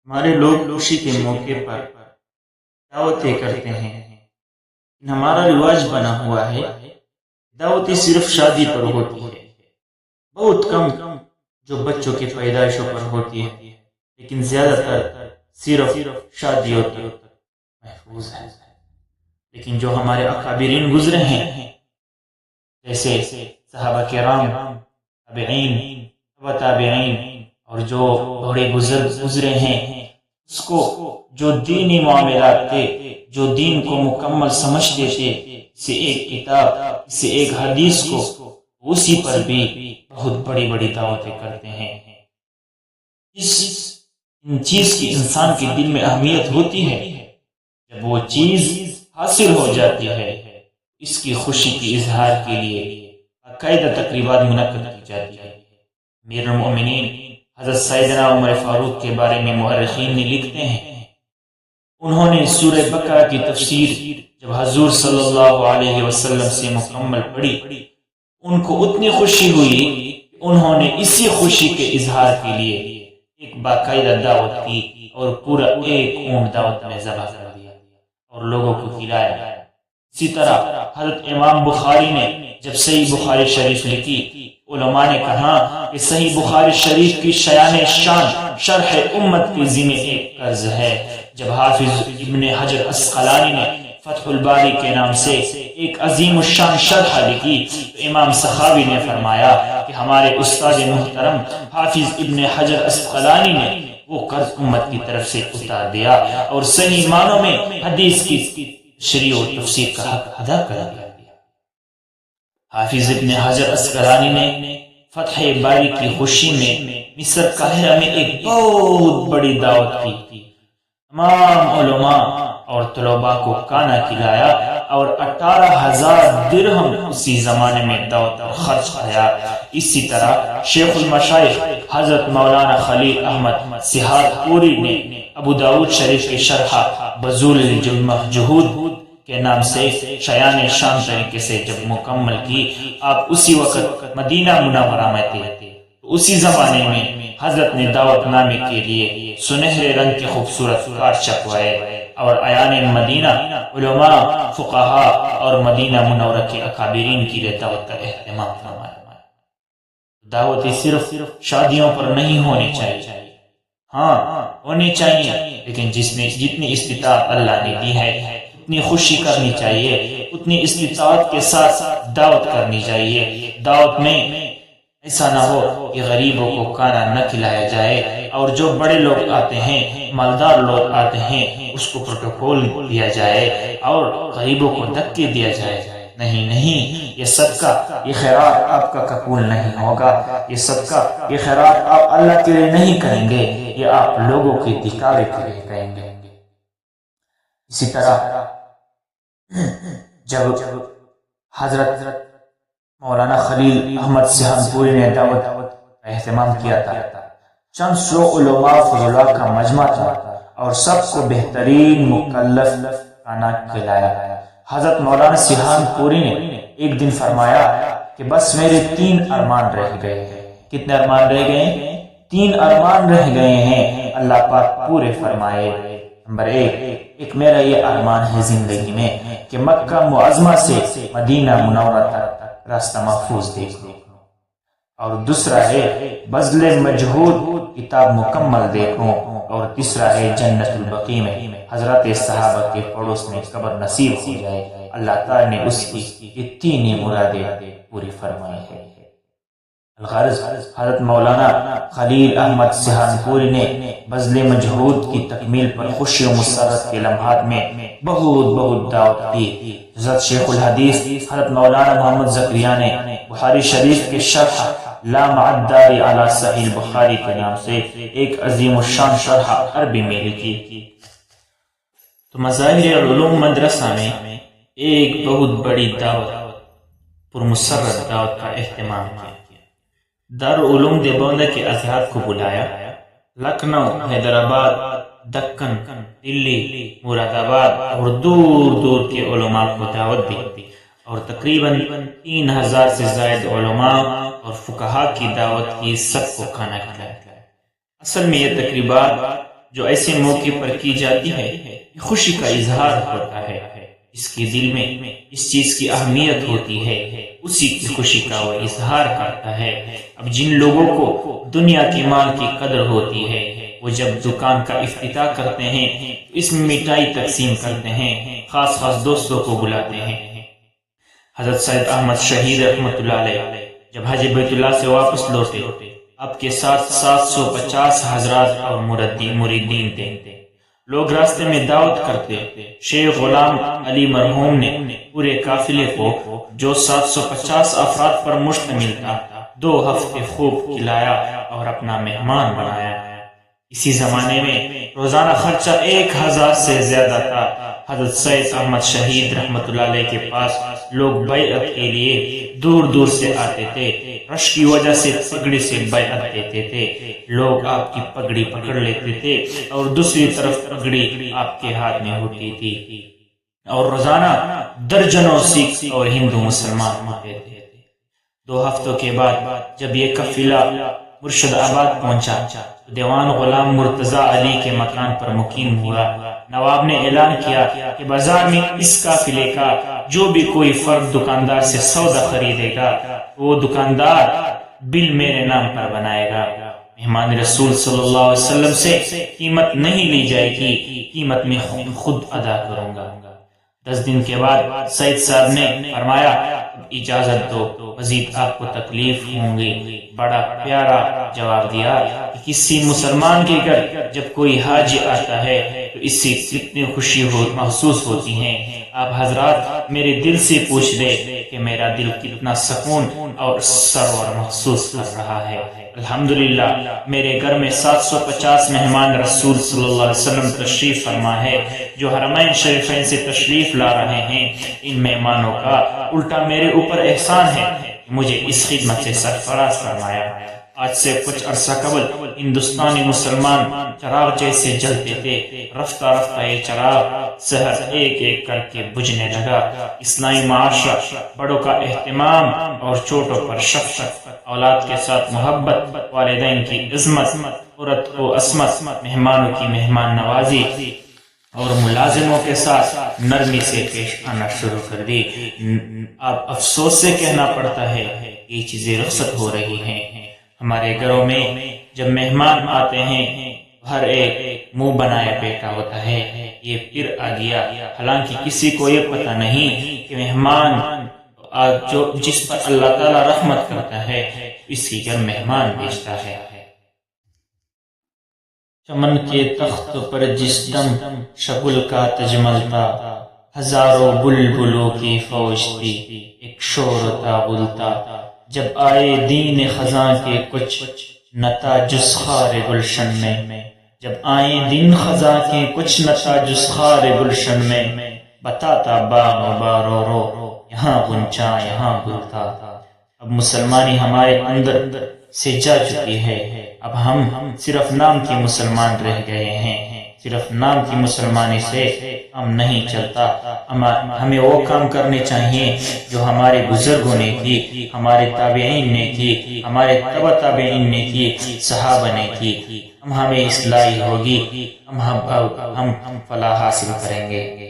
ہمارے لوگ خوشی کے موقع پر دعوتیں کرتے ہیں، ہمارا رواج بنا ہوا ہے دعوتیں صرف شادی پر ہوتی ہے، بہت کم جو بچوں کی پیدائشوں پر ہوتی ہے، لیکن زیادہ تر صرف شادیوں تک محفوظ ہے۔ لیکن جو ہمارے اکابرین گزرے ہیں جیسے صحابہ کرام، تابعین و تابعین، اور جو بڑے بزرگ گزرے ہیں، اس کو جو دینی معاملات تھے، جو دین کو مکمل سمجھتے تھے، اسے ایک کتاب، اسے ایک حدیث کو، اسی پر بھی بہت بڑی بڑی دعوتیں کرتے ہیں۔ ان چیز کی انسان کے دل میں اہمیت ہوتی ہے، جب وہ چیز حاصل ہو جاتی ہے اس کی خوشی کی اظہار کے لیے باقاعدہ تقریبات منعقد کی جاتی ہے۔ امیر المؤمنین حضرت سیدنا عمر فاروق کے بارے میں مورخین نے لکھتے ہیں، انہوں نے سورہ بقرہ کی تفسیر جب حضور صلی اللہ علیہ وسلم سے مکمل پڑھی، ان کو اتنی خوشی ہوئی کہ انہوں نے اسی خوشی کے اظہار کے لیے ایک باقاعدہ دعوت کی اور پورا ایک اونٹ دعوت میں ذبح کر دیا اور لوگوں کو کھلایا۔ اسی طرح حضرت امام بخاری نے جب صحیح بخاری شریف لکھی، علماء نے کہا کہ صحیح بخاری شریف کی شیان شان شرح امت کے ذمہ ایک قرض ہے۔ جب حافظ ابن حجر عسقلانی نے فتح الباری کے نام سے ایک عظیم الشان شرح لکھی تو امام سخاوی نے فرمایا کہ ہمارے استاد محترم حافظ ابن حجر عسقلانی نے وہ قرض امت کی طرف سے اتار دیا اور صحیح معنوں میں حدیث کی تشریح و تفسیر کا حق ادا کر دیا۔ حافظ ابن حجر عسقلانی نے فتح باری کی خوشی میں مصر قاہرہ میں ایک بہت بڑی دعوت کی، تمام علماء اور طلباء کو کھانا کھلایا اور 18,000 درہم اسی زمانے میں دعوت پر خرچ کیا۔ اسی طرح شیخ المشائخ حضرت مولانا خلیل احمد سہاد پوری نے ابو داؤد شریف کی شرح بذول الجہود کے نام سے شیان شان طریقے سے جب مکمل کی، آپ اسی وقت مدینہ منورہ میں تھے۔ اسی زمانے میں حضرت نے دعوت نامے کے لیے سنہرے رنگ کے خوبصورت کارڈ چھپوائے اور ایان مدینہ علماء، فقہاء اور مدینہ منورہ کے اکابرین کی لیے دعوت کا اہتمام فرمایا۔ دعوتیں صرف شادیوں پر نہیں ہونی چاہیے، ہاں ہونی چاہیے، لیکن جتنی استطاعت اللہ نے دی ہے اتنی خوشی کرنی چاہیے، اتنی استطاعت کے ساتھ دعوت کرنی چاہیے۔ دعوت میں ایسا نہ ہو کہ غریبوں کو کھانا نہ کھلایا جائے، اور جو بڑے لوگ آتے ہیں، مالدار لوگ آتے ہیں، اس کو پروٹوکول دیا جائے اور غریبوں کو دھکے دیا جائے۔ نہیں، یہ صدقہ، یہ خیرات آپ کا قبول نہیں ہوگا، یہ صدقہ، یہ خیرات آپ اللہ کے لیے نہیں کریں گے، یہ آپ لوگوں کے دکھاوے کے لیے کریں گے۔ اسی طرح جب حضرت مولانا خلیل احمد سہانپوری نے دعوت کا اہتمام کیا تھا، چند سو علماء فضلاء کا مجمع تھا اور سب کو بہترین مکلف کھانا کھلایا۔ حضرت مولانا سہانپوری نے ایک دن فرمایا کہ بس میرے 3 ارمان رہ گئے ہیں۔ کتنے ارمان رہ گئے ہیں؟ 3 ارمان رہ گئے ہیں، اللہ پاک پورے فرمائے۔ نمبر 1 میرا یہ ارمان ہے زندگی میں کہ مکہ معظمہ سے مدینہ منورہ تک راستہ محفوظ دیکھ لوں، اور دوسرا ہے بذل مجہود کتاب مکمل دیکھوں، اور تیسرا ہے جنت البقیع میں حضرت صحابہ کے پڑوس میں قبر نصیب ہو جائے۔ اللہ تعالی نے اس کی یہ 3 مرادیں پوری فرمائی ہے۔ الغرض حضرت مولانا خلیل احمد سہانپوری نے بذل مجہود کی تکمیل پر خوشی و مسرت کے لمحات میں بہت دعوت دی۔ حضرت شیخ الحدیث حضرت مولانا محمد زکریا نے بخاری شریف کے شرح لا معداری علی صحیح بخاری کے نام سے ایک عظیم الشان شرح عربی میں لکھی۔ تو مظاہر علوم مدرسہ میں ایک بہت بڑی دعوت، پرمسرت دعوت کا اہتمام کیا۔ دارالعلوم دیوبند کے اساتذہ کو بلایا، لکھنؤ، حیدرآباد، دکن، دلی، مراد آباد اور دور کے علماء کو دعوت دی اور تقریباً 3000 سے زائد علماء اور فقہاء کی دعوت کی، سب کو کھانا کھلایا۔ اصل میں یہ تقریبات جو ایسے موقع پر کی جاتی ہے خوشی کا اظہار ہوتا ہے، اس کے دل میں اس چیز کی اہمیت ہوتی ہے، اسی کی خوشی کا وہ اظہار کرتا ہے۔ اب جن لوگوں کو دنیا کے مال کی قدر ہوتی ہے وہ جب دکان کا افتتاح کرتے ہیں اس میں مٹھائی تقسیم کرتے ہیں، خاص دوستوں کو بلاتے ہیں۔ حضرت سید احمد شہید رحمۃ اللہ علیہ جب حج بیت اللہ سے واپس لوٹے، آپ کے ساتھ 750 حضرات اور مریدین تھے۔ لوگ راستے میں دعوت کرتے، شیخ غلام علی مرحوم نے پورے قافلے کو جو 750 افراد پر مشتمل تھا 2 ہفتے خوب کھلایا اور اپنا مہمان بنایا۔ اسی زمانے میں روزانہ خرچہ 1000 سے زیادہ تھا۔ حضرت سید احمد شہید رحمۃ اللہ علیہ کے پاس لوگ بیعت کے لیے دور دور سے آتے تھے، رش کی وجہ سے پگڑی سے بیعت دیتے تھے۔ لوگ آپ کی پگڑی پکڑ لیتے تھے اور دوسری طرف پگڑی آپ کے ہاتھ میں ہوتی تھی، اور روزانہ درجنوں سکھ اور ہندو مسلمان ہوتے تھے۔ 2 ہفتوں کے بعد جب یہ قافلہ مرشد آباد پہنچا، دیوان غلام مرتضی علی کے مکان پر مقیم ہوا۔ نواب نے اعلان کیا کہ بازار میں اس قافلے کا جو بھی کوئی فرد دکاندار سے سودا خریدے گا وہ دکاندار بل میرے نام پر بنائے گا۔ مہمان رسول صلی اللہ علیہ وسلم سے قیمت نہیں لی جائے گی، قیمت میں خود ادا کروں گا۔ 10 دن کے بعد سید صاحب نے فرمایا اجازت دو، مزید آپ کو تکلیف ہوں گی۔ بڑا پیارا جواب دیا کہ کسی مسلمان کے گھر جب کوئی حاجی آتا ہے تو اس سے کتنی خوشی محسوس ہوتی ہے۔ آپ حضرات میرے دل سے پوچھ لے کہ میرا دل کتنا سکون اور سرور محسوس کر رہا ہے۔ الحمدللہ میرے گھر میں 750 مہمان رسول صلی اللہ علیہ وسلم تشریف فرما ہے جو حرمین شریفین سے تشریف لا رہے ہیں۔ ان مہمانوں کا الٹا میرے اوپر احسان ہے، مجھے اس خدمت سے سرفراز فرمایا۔ آج سے کچھ عرصہ قبل ہندوستانی مسلمان چراغ جیسے جلتے تھے، رفتہ رفتہ یہ چراغ شہر ایک ایک کر کے بجھنے لگا۔ اسلامی معاشرہ بڑوں کا اہتمام اور چھوٹوں پر شفقت، اولاد کے ساتھ محبت، والدین کی عظمت، عورت و عصمت، مہمانوں کی مہمان نوازی اور ملازموں کے ساتھ نرمی سے پیش آنا شروع کر دی۔ اب افسوس سے کہنا پڑتا ہے یہ چیزیں رخصت ہو رہی ہیں۔ ہمارے گھروں میں جب مہمان آتے ہیں ہر ایک منہ بنایا بیٹھا ہوتا ہے، یہ پھر آ گیا، حالانکہ کسی کو یہ پتہ نہیں کہ مہمان جو جس پر اللہ تعالی رحمت کرتا ہے اسی گھر مہمان بھیجتا ہے۔ چمن کے تخت پر جس دم شگل کا تجمل تھا، ہزاروں بلبلوں کی فوج تھی، ایک شور تھا غلتا۔ جب آئے دین خزاں کے کچھ نتا جز خار گلشن میں، جب آئے دین خزاں کے کچھ نتا جز خار گلشن میں، بتاتا باغ بارو رو یہاں غنچہ یہاں گل تھا۔ اب مسلمانی ہمارے اندر سے جا چکی ہے، اب ہم صرف نام کی مسلمان رہ گئے ہیں، صرف نام کی مسلمانی سے ہم نہیں چلتا۔ ہمیں وہ کام کرنے چاہیے جو ہمارے بزرگوں نے کی، ہمارے تابعین نے کی، ہمارے تبع تابعین نے کی، صحابہ نے کی۔ ہمیں اصلاح ہوگی، ہم فلاح حاصل کریں گے۔